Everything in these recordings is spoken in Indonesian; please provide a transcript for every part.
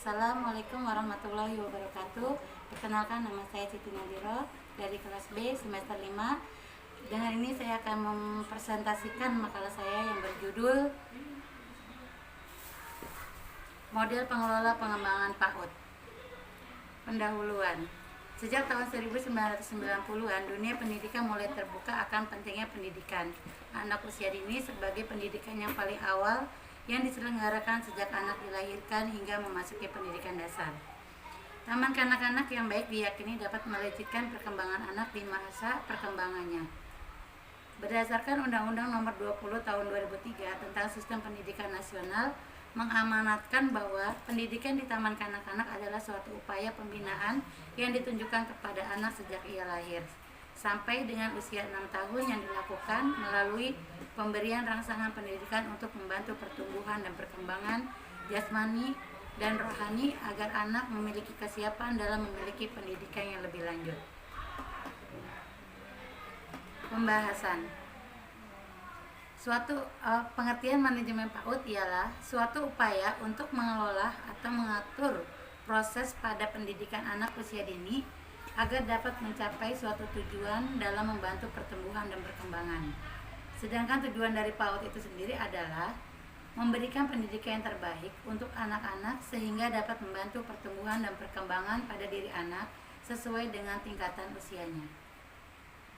Assalamualaikum warahmatullahi wabarakatuh. Perkenalkan, nama saya Siti Nadiro dari kelas B semester 5. Dan hari ini saya akan mempresentasikan makalah saya yang berjudul Model Pengelola Pengembangan PAUD. Pendahuluan. Sejak tahun 1990-an, dunia pendidikan mulai terbuka akan pentingnya pendidikan anak usia dini sebagai pendidikan yang paling awal yang diselenggarakan sejak anak dilahirkan hingga memasuki pendidikan dasar. Taman kanak-kanak yang baik diyakini dapat melejitkan perkembangan anak di masa perkembangannya. Berdasarkan Undang-Undang Nomor 20 Tahun 2003 tentang Sistem Pendidikan Nasional, mengamanatkan bahwa pendidikan di taman kanak-kanak adalah suatu upaya pembinaan yang ditunjukkan kepada anak sejak ia lahir sampai dengan usia 6 tahun yang dilakukan melalui pemberian rangsangan pendidikan untuk membantu pertumbuhan dan perkembangan jasmani dan rohani agar anak memiliki kesiapan dalam memiliki pendidikan yang lebih lanjut. Pembahasan. Suatu pengertian manajemen PAUD ialah suatu upaya untuk mengelola atau mengatur proses pada pendidikan anak usia dini agar dapat mencapai suatu tujuan dalam membantu pertumbuhan dan perkembangan. Sedangkan tujuan dari PAUD itu sendiri adalah memberikan pendidikan yang terbaik untuk anak-anak sehingga dapat membantu pertumbuhan dan perkembangan pada diri anak sesuai dengan tingkatan usianya.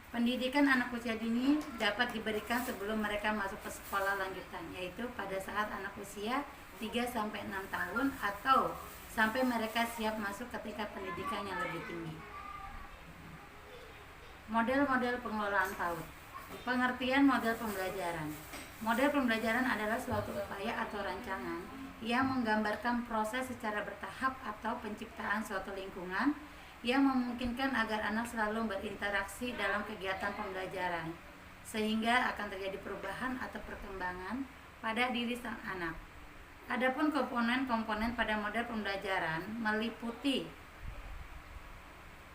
Pendidikan anak usia dini dapat diberikan sebelum mereka masuk ke sekolah lanjutan, yaitu pada saat anak usia 3-6 tahun atau sampai mereka siap masuk ketika pendidikan yang lebih tinggi. Model-model pengelolaan PAUD. Pengertian model pembelajaran. Model pembelajaran adalah suatu upaya atau rancangan yang menggambarkan proses secara bertahap atau penciptaan suatu lingkungan yang memungkinkan agar anak selalu berinteraksi dalam kegiatan pembelajaran, sehingga akan terjadi perubahan atau perkembangan pada diri sang anak. Adapun komponen-komponen pada model pembelajaran meliputi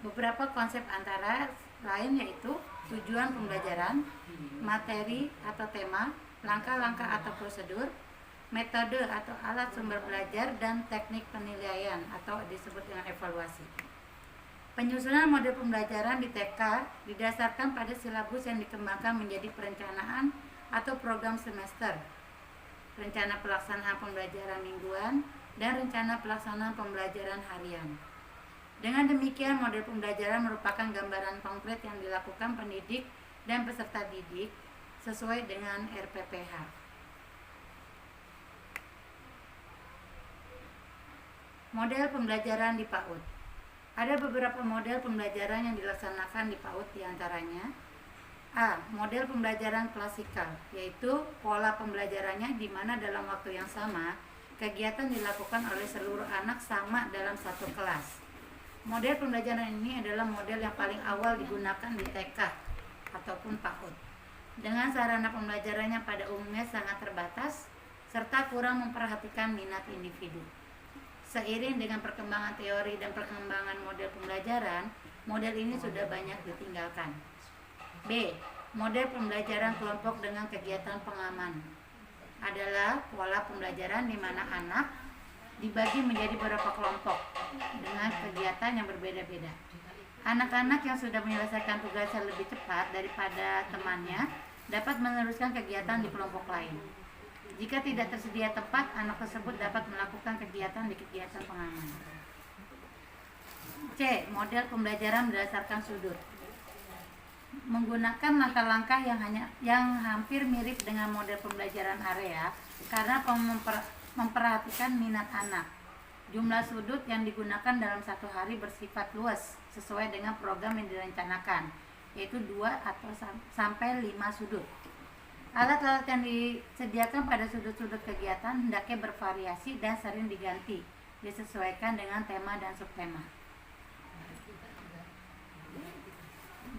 beberapa konsep antara lain yaitu tujuan pembelajaran, materi atau tema, langkah-langkah atau prosedur, metode atau alat sumber belajar, dan teknik penilaian atau disebut dengan evaluasi. Penyusunan model pembelajaran di TK didasarkan pada silabus yang dikembangkan menjadi perencanaan atau program semester, rencana pelaksanaan pembelajaran mingguan, dan rencana pelaksanaan pembelajaran harian. Dengan demikian, model pembelajaran merupakan gambaran konkret yang dilakukan pendidik dan peserta didik sesuai dengan RPPH. Model pembelajaran di PAUD. Ada beberapa model pembelajaran yang dilaksanakan di PAUD, diantaranya A. Model pembelajaran klasikal, yaitu pola pembelajarannya di mana dalam waktu yang sama kegiatan dilakukan oleh seluruh anak sama dalam satu kelas. Model pembelajaran ini adalah model yang paling awal digunakan di TK ataupun PAUD, dengan sarana pembelajarannya pada umumnya sangat terbatas serta kurang memperhatikan minat individu. Seiring dengan perkembangan teori dan perkembangan model pembelajaran, model ini sudah banyak ditinggalkan. B. Model pembelajaran kelompok dengan kegiatan pengaman adalah pola pembelajaran di mana anak dibagi menjadi beberapa kelompok dengan kegiatan yang berbeda-beda. Anak-anak yang sudah menyelesaikan tugasnya lebih cepat daripada temannya dapat meneruskan kegiatan di kelompok lain. Jika tidak tersedia tempat, anak tersebut dapat melakukan kegiatan di kegiatan pengaman. C. Model pembelajaran berdasarkan sudut. Menggunakan langkah-langkah yang hampir mirip dengan model pembelajaran area karena memperhatikan minat anak. Jumlah sudut yang digunakan dalam satu hari bersifat luas sesuai dengan program yang direncanakan, yaitu 2 atau sampai 5 sudut. Alat-alat yang disediakan pada sudut-sudut kegiatan hendaknya bervariasi dan sering diganti, disesuaikan dengan tema dan subtema.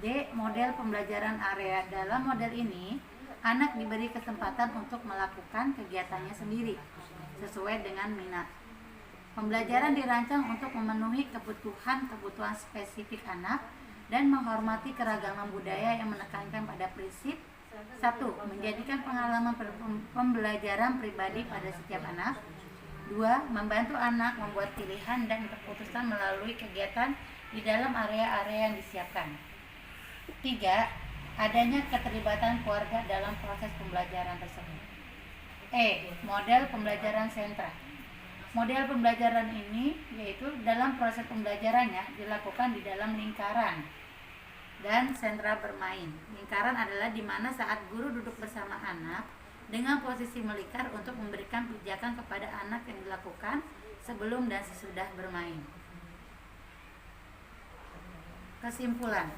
D. Model pembelajaran area. Dalam model ini, anak diberi kesempatan untuk melakukan kegiatannya sendiri, sesuai dengan minat. Pembelajaran dirancang untuk memenuhi kebutuhan spesifik anak dan menghormati keragaman budaya yang menekankan pada prinsip 1. Menjadikan pengalaman pembelajaran pribadi pada setiap anak. 2. Membantu anak membuat pilihan dan keputusan melalui kegiatan di dalam area-area yang disiapkan. 3. Adanya keterlibatan keluarga dalam proses pembelajaran tersebut. Model pembelajaran sentra. Model pembelajaran ini yaitu dalam proses pembelajarannya dilakukan di dalam lingkaran dan sentra bermain. Lingkaran adalah di mana saat guru duduk bersama anak dengan posisi melingkar untuk memberikan pijakan kepada anak yang dilakukan sebelum dan sesudah bermain. Kesimpulan.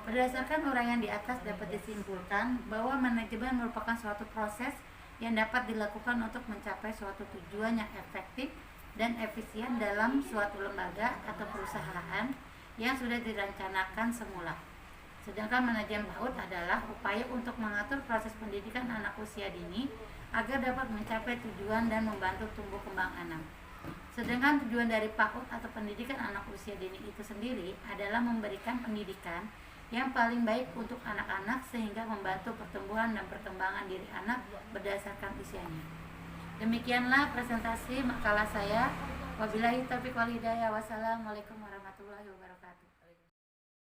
Berdasarkan uraian di atas dapat disimpulkan bahwa manajemen merupakan suatu proses yang dapat dilakukan untuk mencapai suatu tujuan yang efektif dan efisien dalam suatu lembaga atau perusahaan yang sudah dirancanakan semula. Sedangkan manajemen PAUD adalah upaya untuk mengatur proses pendidikan anak usia dini agar dapat mencapai tujuan dan membantu tumbuh kembang anak. Sedangkan tujuan dari PAUD atau pendidikan anak usia dini itu sendiri adalah memberikan pendidikan yang paling baik untuk anak-anak sehingga membantu pertumbuhan dan perkembangan diri anak berdasarkan usianya. Demikianlah presentasi makalah saya. Wabillahi taufiq wal hidayah. Wassalamualaikum warahmatullahi wabarakatuh.